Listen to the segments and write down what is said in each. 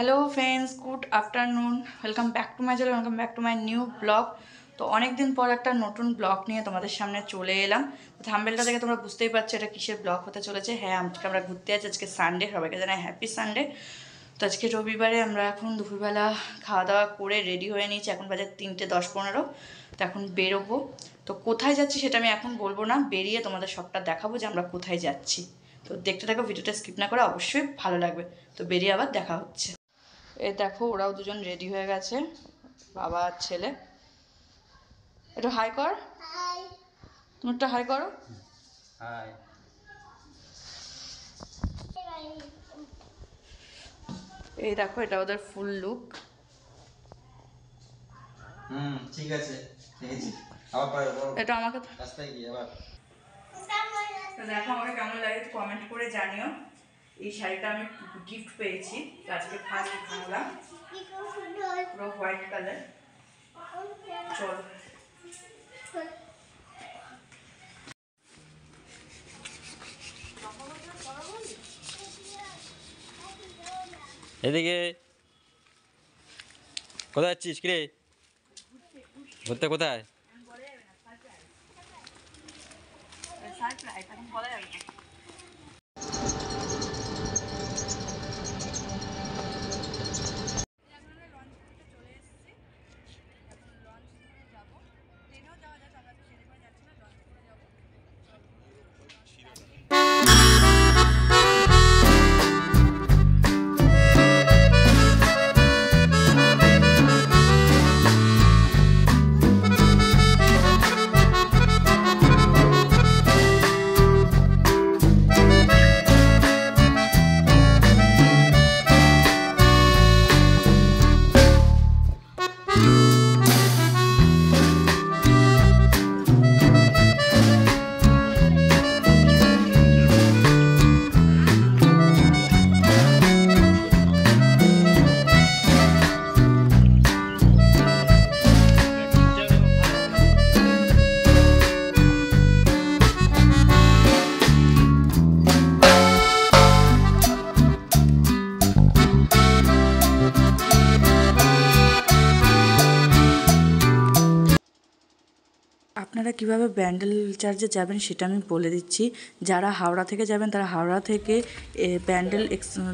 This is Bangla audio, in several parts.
Hello friends, good afternoon. Welcome back to my channel, welcome back to my new blog. তো অনেক দিন পর একটা নতুন ব্লগ নিয়ে তোমাদের সামনে চলে এলাম। থাম্বনেলটা দেখে তোমরা বুঝতেই পারছো এটা কিসের ব্লগ হতে চলেছে। হ্যাঁ, আজকে আমরা ঘুরতে যাচ্ছি। আজকে সানডে, সবাইকে জানাই হ্যাপি সানডে। তো আজকে রবিবারে আমরা এখন দুপুরবেলা খাওয়া দাওয়া করে রেডি হয়ে নিয়েছি। এখন বাজে 3:10-15। তো এখন বেরোবো। তো কোথায় যাচ্ছি সেটা আমি এখন বলবো না, বেরিয়ে তোমাদের সবটা দেখাবো যে আমরা কোথায় যাচ্ছি। তো দেখতে থাকো, ভিডিওটা স্কিপ না করে, অবশ্যই ভালো লাগবে। তো বেরিয়ে আবার দেখা হচ্ছে। এই দেখো, ওরাও দুজন রেডি হয়ে গেছে, বাবা আর ছেলে। একটু হাই কর, তুমি একটু হাই করো। হাই। এই দেখো, এটা ওদের ফুল লুক। ঠিক আছে, আবার এটা আমাকে রাস্তায় গিয়ে আবার দেখো আমাকে কেমন লাগে কমেন্ট করে জানিও। এই শাড়িটা আমি গিফট পেয়েছি, আজকে ফার্স্ট বানালাম, পুরো হোয়াইট কালার। চল এদিকে। কোথায় যাচ্ছিস কিরে? ঘুরতে কোথায়? আপনারা কিভাবে ব্যান্ডেল চার্জে যাবেন সেটা আমি বলে দিচ্ছি। যারা হাওড়া থেকে যাবেন তারা হাওড়া থেকে ব্যান্ডেল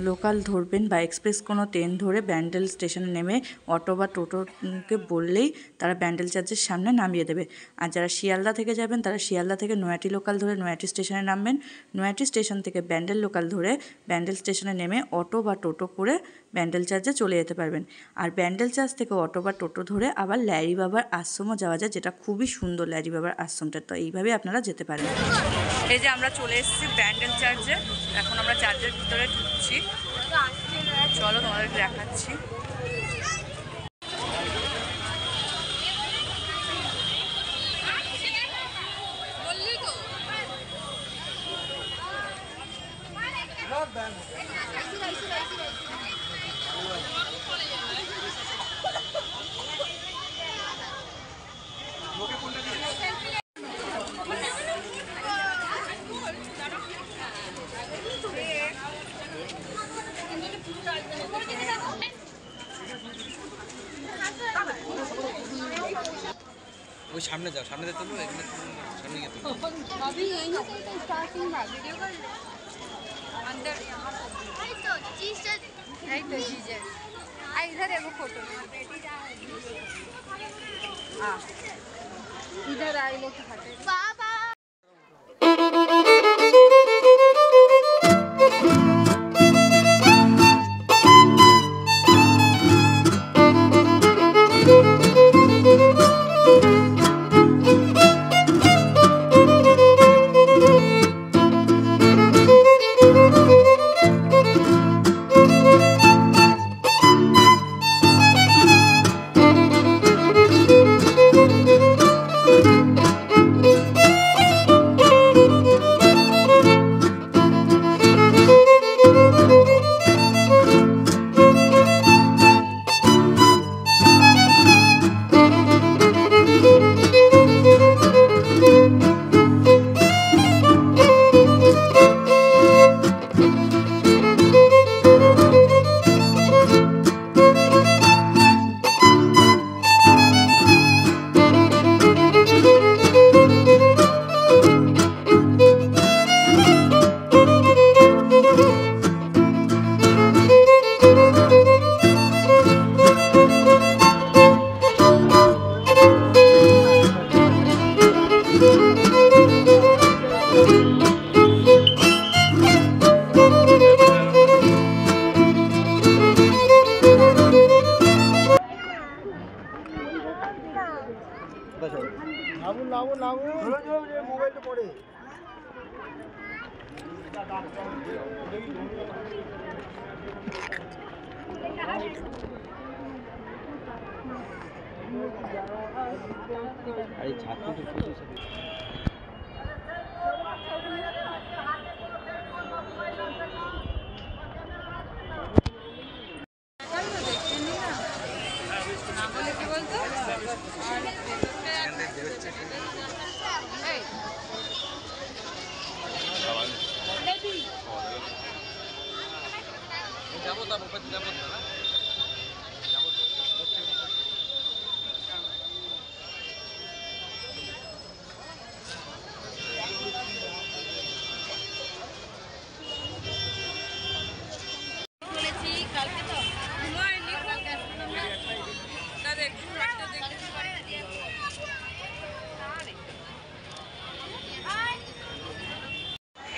লোকাল ধরবেন বা এক্সপ্রেস কোনো ট্রেন ধরে ব্যান্ডেল স্টেশনে নেমে অটো বা টোটোকে বললেই তারা ব্যান্ডেল চার্জের সামনে নামিয়ে দেবে। আর যারা শিয়ালদা থেকে যাবেন তারা শিয়ালদা থেকে নয়াটি লোকাল ধরে নয়াটি স্টেশনে নামবেন। নয়াটি স্টেশন থেকে ব্যান্ডেল লোকাল ধরে ব্যান্ডেল স্টেশনে নেমে অটো বা টোটো করে ব্যান্ডেল চার্জে চলে যেতে পারবেন। আর ব্যান্ডেল চার্জ থেকে অটো বা টোটো ধরে আবার ল্যারি বাবার আশ্রমও যাওয়া যায়, যেটা খুবই সুন্দর ল্যারি বাবার আশ্রমটা। তো এইভাবে আপনারা যেতে পারেন। এই যে আমরা চলে এসেছি ব্যান্ডেল চার্জে, এখন আমরা চার্জের ভিতরে ঢুকছি। চলো তোমাদেরকে দেখাচ্ছি। ওই সামনে যাও, সামনে যেতে হবে, এখানে সামনে গিয়ে তো अभी यही स्टार्टिंग में वीडियो कर अंदर यहाँ तो जीसस नहीं तो जीसस इधर है वो फोटो। हाँ इधर आई लोग हटे बाबा।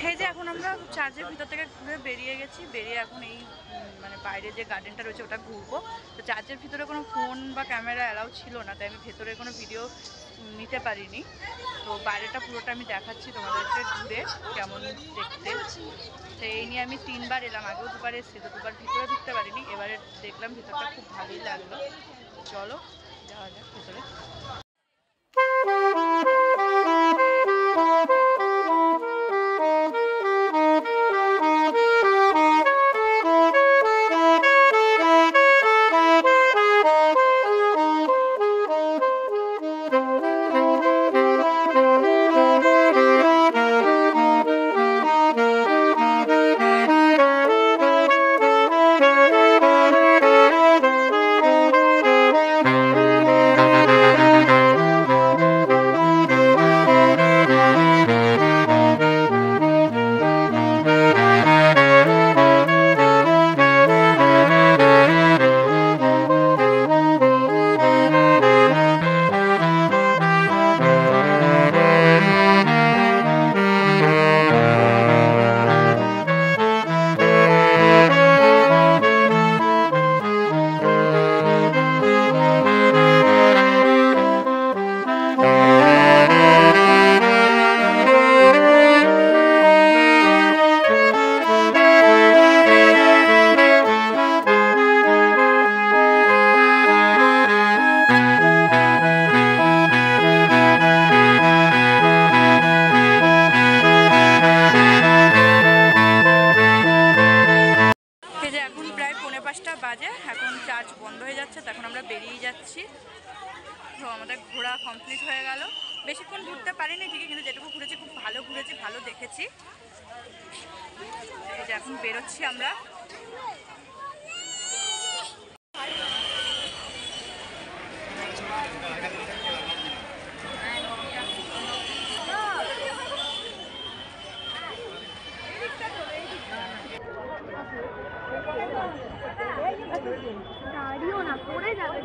এই যে এখন আমরা চার্চের ভিতর থেকে ঘুরে বেরিয়ে গেছি, বেরিয়ে এখন এই মানে বাইরে যে গার্ডেনটা রয়েছে ওটা ঘুরবো। তো চার্চের ভিতরে কোনো ফোন বা ক্যামেরা অ্যালাউ ছিল না, তাই আমি ভেতরে কোনো ভিডিও নিতে পারিনি। তো বাইরেটা পুরোটা আমি দেখাচ্ছি তোমাদেরকে ঘুরে কেমন দেখতে। তো এই নিয়ে আমি 3বার এলাম, আগেও 2বার এসেছি, তো 2বার ভিতরে ঢুকতে পারিনি, এবারে দেখলাম ভিতরটা খুব ভালোই লাগলো। চলো যাওয়া যাক ভিতরে। বাজে, এখন চার্জ বন্ধ হয়ে যাচ্ছে, তো এখন আমরা বেরিয়ে যাচ্ছি। তো আমাদের ঘোরা কমপ্লিট হয়ে গেল। বেশিক্ষণ ঘুরতে পারিনি ঠিকই, কিন্তু যেটুকু ঘুরেছি খুব ভালো ঘুরেছি, ভালো দেখেছি। এই যে এখন বেরোচ্ছি আমরা। গাড়িও না পড়ে যাবে।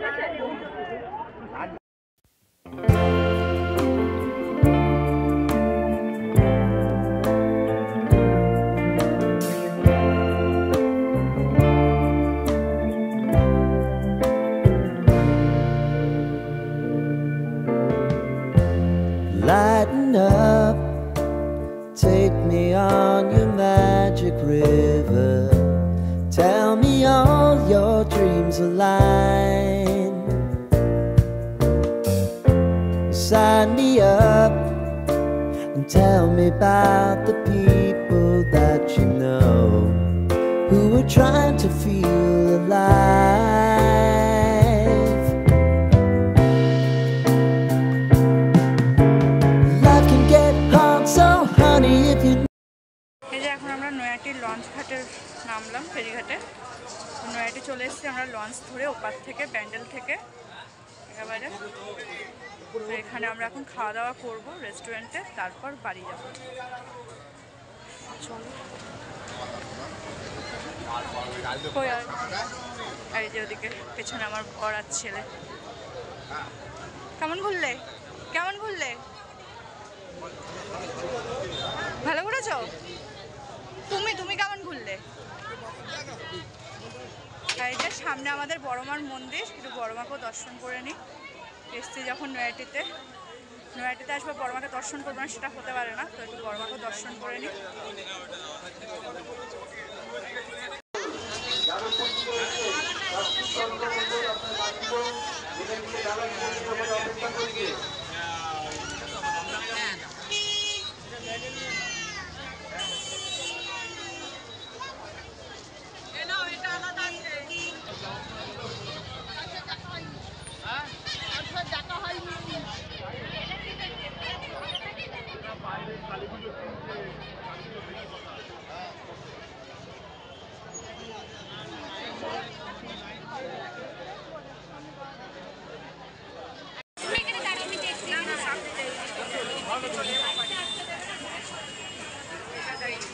Lighten up, take me on your magic river. Tell me all your dreams align. Sign me up and tell me about the people that you know who are trying to feel alive. Life can get hard, so honey, if you এই যে এখন আমরা নয়াটির লঞ্চ ঘাটে নামলাম, ফেরিঘাটে। নয়াটি চলে এসেছি আমরা লঞ্চ ধরে, ওপার থেকে ব্যান্ডেল থেকে একেবারে। তো এখানে আমরা এখন খাওয়া দাওয়া করবো রেস্টুরেন্টে, তারপর বাড়ি যাবো। চলো। এই যে ওদিকে পেছনে আমার বর আর ছেলে। কেমন ঘুরলে? কেমন ঘুরলে? ভালো ঘুরেছো? তুমি কেমন ঘুরলে? এই যে সামনে আমাদের বড়মার মন্দির, একটু বড়মাকেও দর্শন করে নিই। এসছি যখন নয়াটিতে। নয়াটিতে আসবো, বড়মাকে দর্শন করবো না সেটা হতে পারে না, তো একটু বড়মাকে দর্শন করে নিই।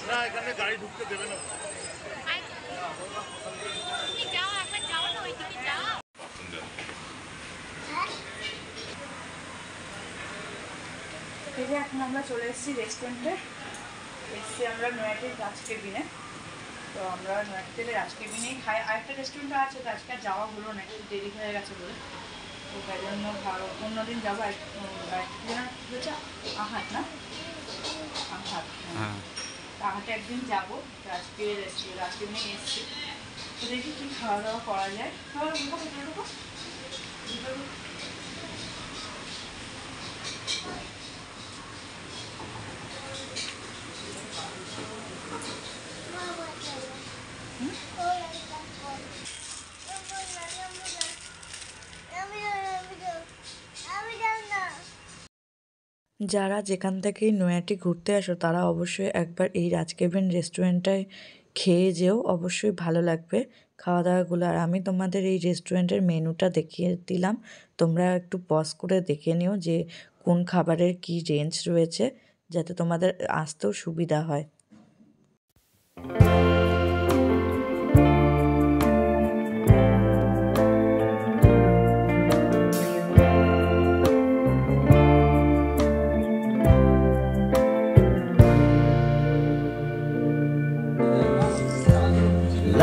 না এখানে গাড়ি ঢুকতে দেবে না। এই যে এখন আমরা চলে এসেছি রেস্টুরেন্টে, এসেছি আমরা নয়াটির রাজ কেবিনে। তো আমরা নয়াটিতে রাজ কেবিনেই খাই, আরেকটা রেস্টুরেন্টে আছে, তো আজকে যাওয়া হলো না, একটু দেরি হয়ে গেছে বলে, তো তাই জন্য অন্যদিন যাবো। হচ্ছে আহাট না, আহাট, হ্যাঁ আহাটে একদিন যাবো। আজকে রাজ কেবিনে এসেছি, তো দেখি কি খাওয়া দাওয়া করা যায়। খাওয়া দাওয়া যারা যেখান থেকেই নয়াটি ঘুরতে আসো তারা অবশ্যই একবার এই রাজ কেবিন রেস্টুরেন্টটায় খেয়ে যেও, অবশ্যই ভালো লাগবে খাওয়া দাওয়াগুলো। আর আমি তোমাদের এই রেস্টুরেন্টের মেনুটা দেখিয়ে দিলাম, তোমরা একটু পজ করে দেখে নিও যে কোন খাবারের কি রেঞ্জ রয়েছে, যাতে তোমাদের আসতেও সুবিধা হয়।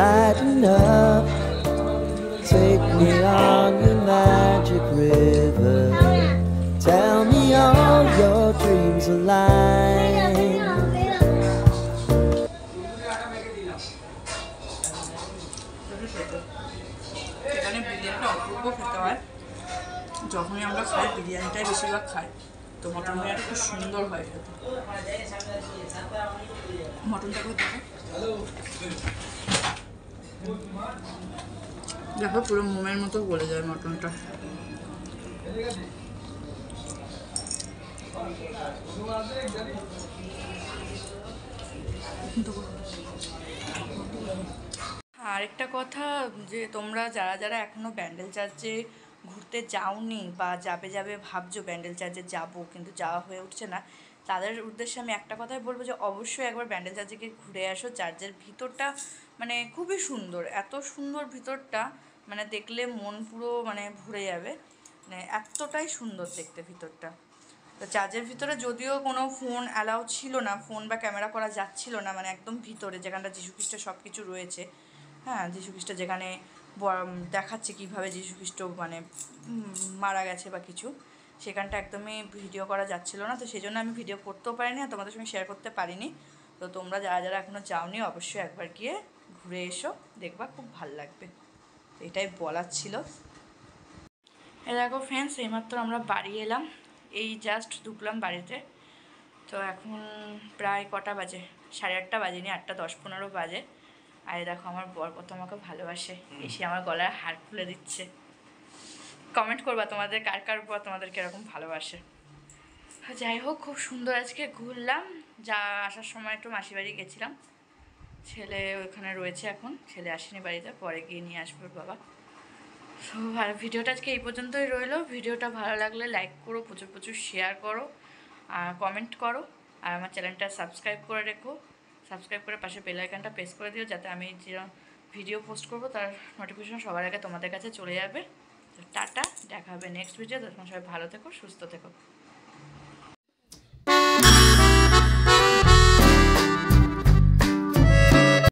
Lighten up, take me on your magic river. Tell me all your dreams align. এখানে বিরিয়ানিটা অপূর্ব খেতে হয়, যখনই আমরা খাই বিরিয়ানিটাই বেশিরভাগ খাই, তো মটন বিরিয়ানি খুব সুন্দর হয় খেতে। মটনটা করে দেখো পুরো মোমের মতো গলে যায় মটনটা। আরেকটা কথা, যে তোমরা যারা যারা এখনও ব্যান্ডেল চার্চে ঘুরতে যাওনি বা যাবে যাবে ভাবছো ব্যান্ডেল চার্চে যাবো কিন্তু যাওয়া হয়ে উঠছে না, তাদের উদ্দেশ্যে আমি একটা কথাই বলবো যে অবশ্যই একবার ব্যান্ডেল চার্চে গিয়ে ঘুরে আসো। চার্চের ভিতরটা মানে খুবই সুন্দর, এত সুন্দর ভিতরটা, মানে দেখলে মন পুরো মানে ভরে যাবে, মানে এতটাই সুন্দর দেখতে ভিতরটা। তো চার্চের ভিতরে যদিও কোনো ফোন অ্যালাউ ছিল না, ফোন বা ক্যামেরা করা যাচ্ছিল না, মানে একদম ভিতরে যেখানটা যীশুখ্রিস্টের সব কিছু রয়েছে, হ্যাঁ যীশুখ্রিস্ট যেখানে দেখাচ্ছে কীভাবে যীশুখ্রিস্ট মানে মারা গেছে বা কিছু, সেখানটা একদমই ভিডিও করা যাচ্ছিল না, তো সেই জন্য আমি ভিডিও করতেও পারিনি আর তোমাদের সঙ্গে শেয়ার করতে পারিনি। তো তোমরা যারা যারা এখনও যাওনি অবশ্যই একবার গিয়ে ঘুরে এসো, দেখবা খুব ভাল লাগবে, তো এটাই বলার ছিল। দেখো ফ্রেন্ডস, এইমাত্র আমরা বাড়ি এলাম, এই জাস্ট ঢুকলাম বাড়িতে। তো এখন প্রায় কটা বাজে, 8:30 বাজেনি, 8:10-15 বাজে। আর দেখো আমার বর কত আমাকে ভালোবাসে, এসে আমার গলার হার খুলে দিচ্ছে। কমেন্ট করবা তোমাদের কার কার উপর তোমাদের কীরকম ভালোবাসে। যাই হোক, খুব সুন্দর আজকে ঘুরলাম। যা আসার সময় একটু মাসি বাড়ি গেছিলাম, ছেলে ওইখানে রয়েছে, এখন ছেলে আসেনি বাড়িতে, পরে গিয়ে নিয়ে আসবে বাবা। তো আর ভিডিওটা আজকে এই পর্যন্তই রইলো। ভিডিওটা ভালো লাগলে লাইক করো, প্রচুর প্রচুর শেয়ার করো আর কমেন্ট করো, আর আমার চ্যানেলটা সাবস্ক্রাইব করে রেখো, সাবস্ক্রাইব করে পাশে বেল আইকনটা প্রেস করে দিও, যাতে আমি যে ভিডিও পোস্ট করবো তার নোটিফিকেশন সবার আগে তোমাদের কাছে চলে যাবে। তো টাটা, দেখা হবে নেক্সট ভিডিও। তখন সবাই ভালো থেকো, সুস্থ থেকো।